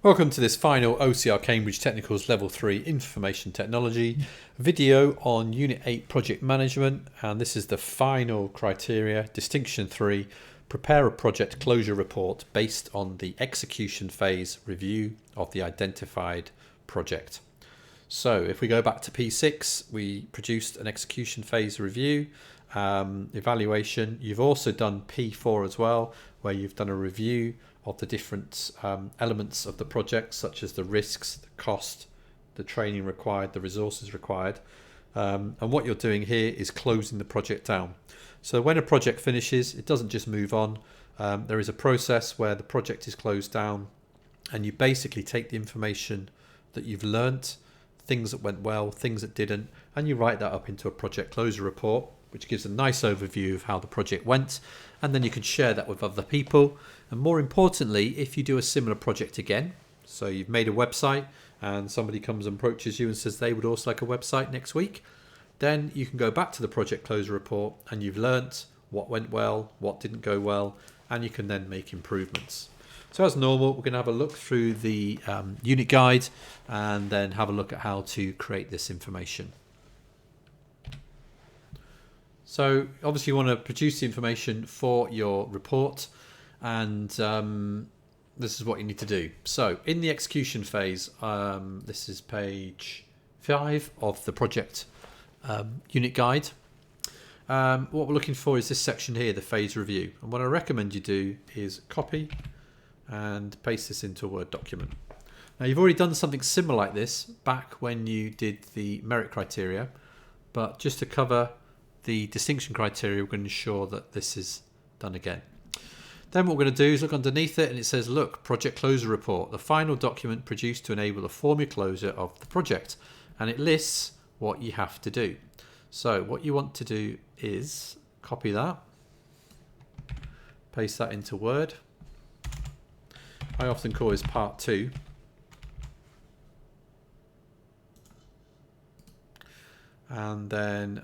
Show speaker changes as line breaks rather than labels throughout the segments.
Welcome to this final OCR Cambridge Technicals Level 3 Information Technology video on Unit 8 Project Management, and this is the final criteria, Distinction 3, prepare a project closure report based on the execution phase review of the identified project. So if we go back to P6, we produced an execution phase review, evaluation. You've also done P4 as well, where you've done a review of the different elements of the project, such as the risks, the cost, the training required, the resources required. And what you're doing here is closing the project down. So when a project finishes, it doesn't just move on. There is a process where the project is closed down, and you basically take the information that you've learnt, things that went well, things that didn't, and you write that up into a project closure report, which gives a nice overview of how the project went, and then you can share that with other people. And more importantly, if you do a similar project again, so you've made a website and somebody comes and approaches you and says they would also like a website next week, then you can go back to the project closure report and you've learnt what went well, what didn't go well, and you can then make improvements. So as normal, we're going to have a look through the unit guide and then have a look at how to create this information. So obviously you want to produce the information for your report, and this is what you need to do. So in the execution phase, this is page 5 of the project unit guide. What we're looking for is this section here, the phase review. And what I recommend you do is copy and paste this into a Word document. Now you've already done something similar like this back when you did the merit criteria, but just to cover the distinction criteria, we're going to ensure that this is done again. Then what we're going to do is look underneath it, and it says, look, project closure report, the final document produced to enable the formal closure of the project. And it lists what you have to do. So what you want to do is copy that, paste that into Word. I often call this part 2. And then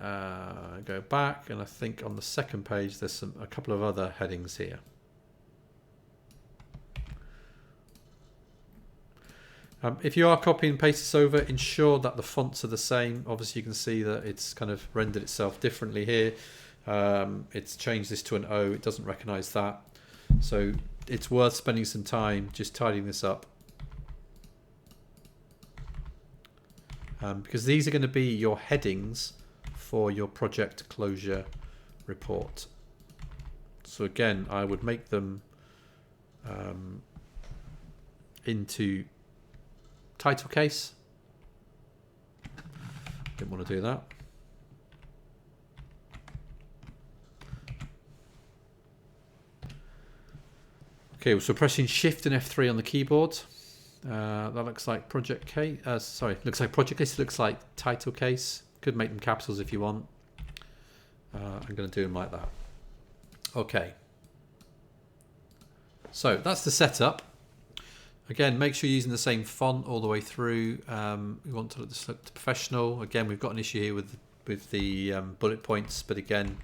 go back, and I think on the second page there's a couple of other headings here. If you are copying and paste this over, ensure that the fonts are the same. Obviously you can see that it's kind of rendered itself differently here. It's changed this to an O, it doesn't recognize that. So it's worth spending some time just tidying this up. Because these are going to be your headings for your project closure report. So again, I would make them into title case. Didn't want to do that. Okay, so pressing Shift and F3 on the keyboard. That looks like project case. Looks like project case. Looks like title case. Could make them capitals if you want. I'm going to do them like that. Okay. So that's the setup. Again, make sure you're using the same font all the way through. We want to look professional. Again, we've got an issue here with the bullet points, but again,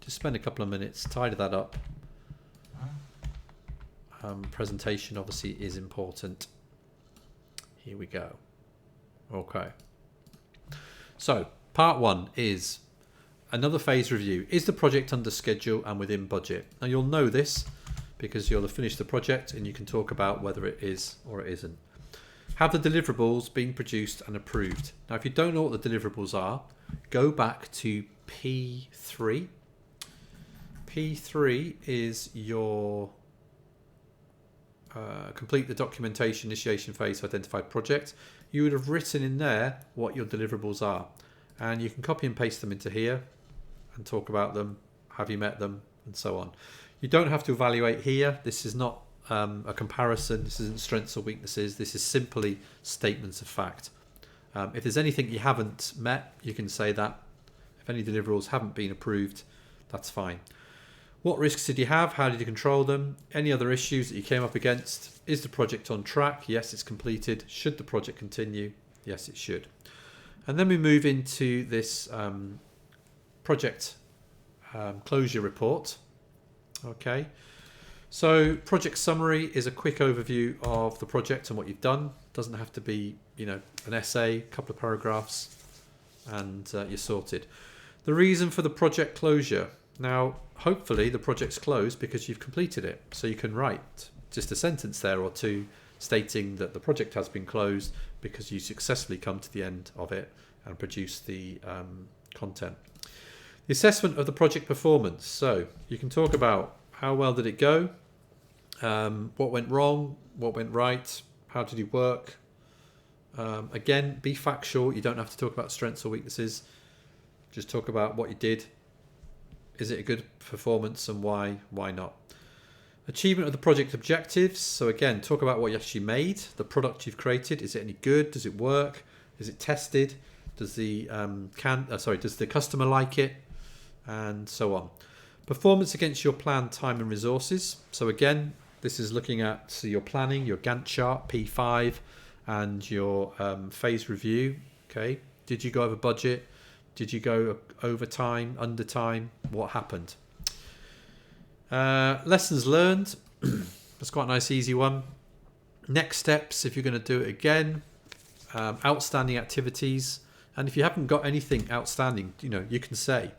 just spend a couple of minutes, tidy that up. Presentation obviously is important. Here we go. Okay. So part 1 is another phase review. Is the project under schedule and within budget? Now you'll know this because you'll have finished the project and you can talk about whether it is or it isn't. Have the deliverables been produced and approved? Now if you don't know what the deliverables are, go back to P3. P3 is your complete the documentation initiation phase for identified project. You would have written in there what your deliverables are, and you can copy and paste them into here and talk about them, have you met them, and so on. You don't have to evaluate here. This is not a comparison. This isn't strengths or weaknesses. This is simply statements of fact. If there's anything you haven't met, you can say that. If any deliverables haven't been approved, that's fine. What risks did you have? How did you control them? Any other issues that you came up against? Is the project on track? Yes, it's completed. Should the project continue? Yes, it should. And then we move into this project closure report. Okay. So project summary is a quick overview of the project and what you've done. Doesn't have to be, an essay, a couple of paragraphs, and you're sorted. The reason for the project closure. Now, hopefully the project's closed because you've completed it. So you can write just a sentence there or two stating that the project has been closed because you successfully come to the end of it and produce the content. The assessment of the project performance. So you can talk about how well did it go, what went wrong, what went right, how did you work. Again, be factual. You don't have to talk about strengths or weaknesses. Just talk about what you did. Is it a good performance and why? Why not? Achievement of the project objectives. So again, talk about what you actually made, the product you've created. Is it any good? Does it work? Is it tested? Does the does the customer like it? And so on. Performance against your planned time and resources. So again, this is looking at your planning, your Gantt chart, P5, and your phase review. Okay, did you go over budget? Did you go over time, under time? What happened? Lessons learned. That's quite a nice, easy one. Next steps, if you're going to do it again. Outstanding activities. And if you haven't got anything outstanding, you can say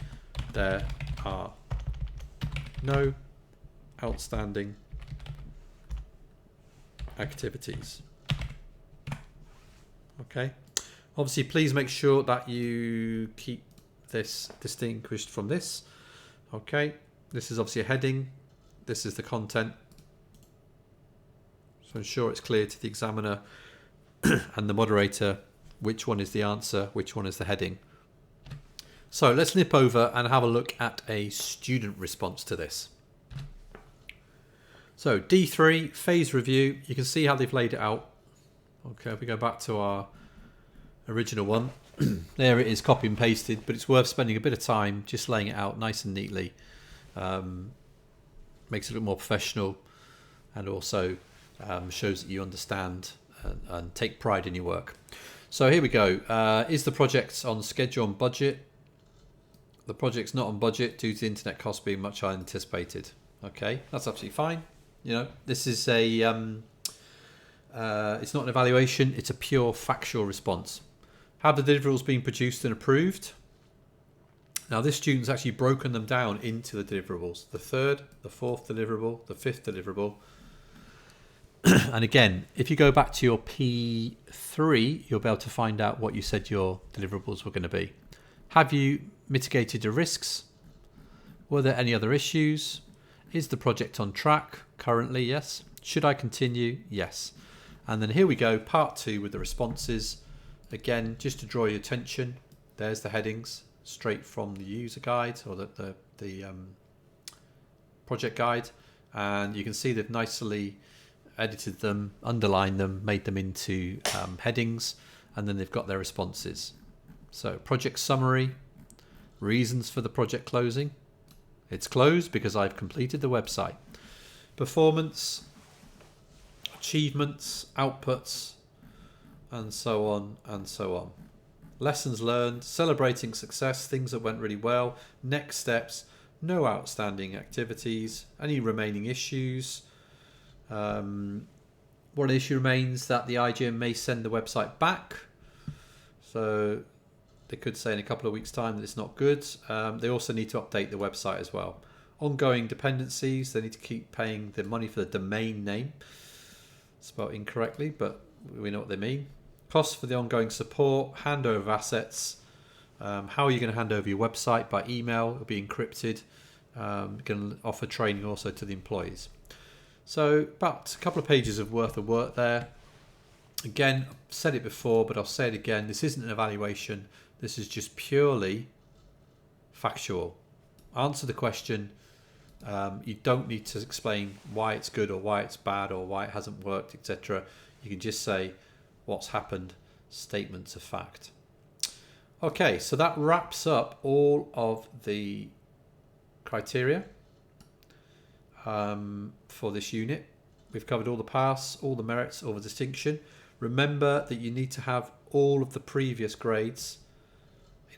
there are no outstanding activities. Okay. Obviously, please make sure that you keep this distinguished from this. Okay. This is obviously a heading. This is the content. So ensure it's clear to the examiner and the moderator which one is the answer, which one is the heading. So let's nip over and have a look at a student response to this. So D3, phase review. You can see how they've laid it out. Okay, if we go back to our original one, there it is, copy and pasted, but it's worth spending a bit of time just laying it out nice and neatly. Makes it look more professional, and also shows that you understand and take pride in your work. So here we go. Is the project on schedule and budget? The project's not on budget due to the internet costs being much higher than anticipated. Okay, that's absolutely fine. This is a it's not an evaluation, it's a pure factual response. Have the deliverables been produced and approved? Now this student's actually broken them down into the deliverables. The third, the fourth deliverable, the fifth deliverable. And again, if you go back to your P3, you'll be able to find out what you said your deliverables were going to be. Have you mitigated the risks? Were there any other issues? Is the project on track? Currently, yes. Should I continue? Yes. And then here we go, part 2 with the responses. Again, just to draw your attention, there's the headings straight from the user guide or the project guide. And you can see they've nicely edited them, underlined them, made them into headings, and then they've got their responses. So project summary, reasons for the project closing. It's closed because I've completed the website. Performance, achievements, outputs, and so on and so on. Lessons learned, celebrating success, things that went really well. Next steps, no outstanding activities, any remaining issues. One issue remains that the IGN may send the website back. So they could say in a couple of weeks' time that it's not good. They also need to update the website as well. Ongoing dependencies, they need to keep paying the money for the domain name. Spelled incorrectly, but we know what they mean. Costs for the ongoing support, handover of assets. How are you going to hand over your website? By email, it'll be encrypted. Going to offer training also to the employees. So about a couple of pages of worth of work there. Again, I've said it before, but I'll say it again. This isn't an evaluation. This is just purely factual. Answer the question. You don't need to explain why it's good or why it's bad or why it hasn't worked, etc. You can just say what's happened, statements of fact. Okay, so that wraps up all of the criteria for this unit. We've covered all the pass, all the merits, all the distinction. Remember that you need to have all of the previous grades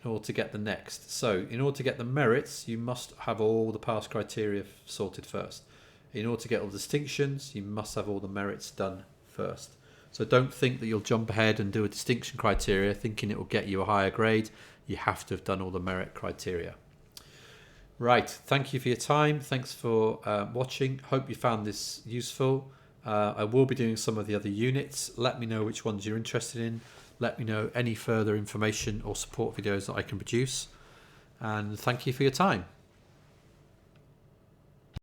in order to get the next. So in order to get the merits, you must have all the pass criteria sorted first. In order to get all the distinctions, you must have all the merits done first. So don't think that you'll jump ahead and do a distinction criteria thinking it will get you a higher grade. You have to have done all the merit criteria. Right, thank you for your time. Thanks for watching. Hope you found this useful. I will be doing some of the other units. Let me know which ones you're interested in. Let me know any further information or support videos that I can produce. And thank you for your time.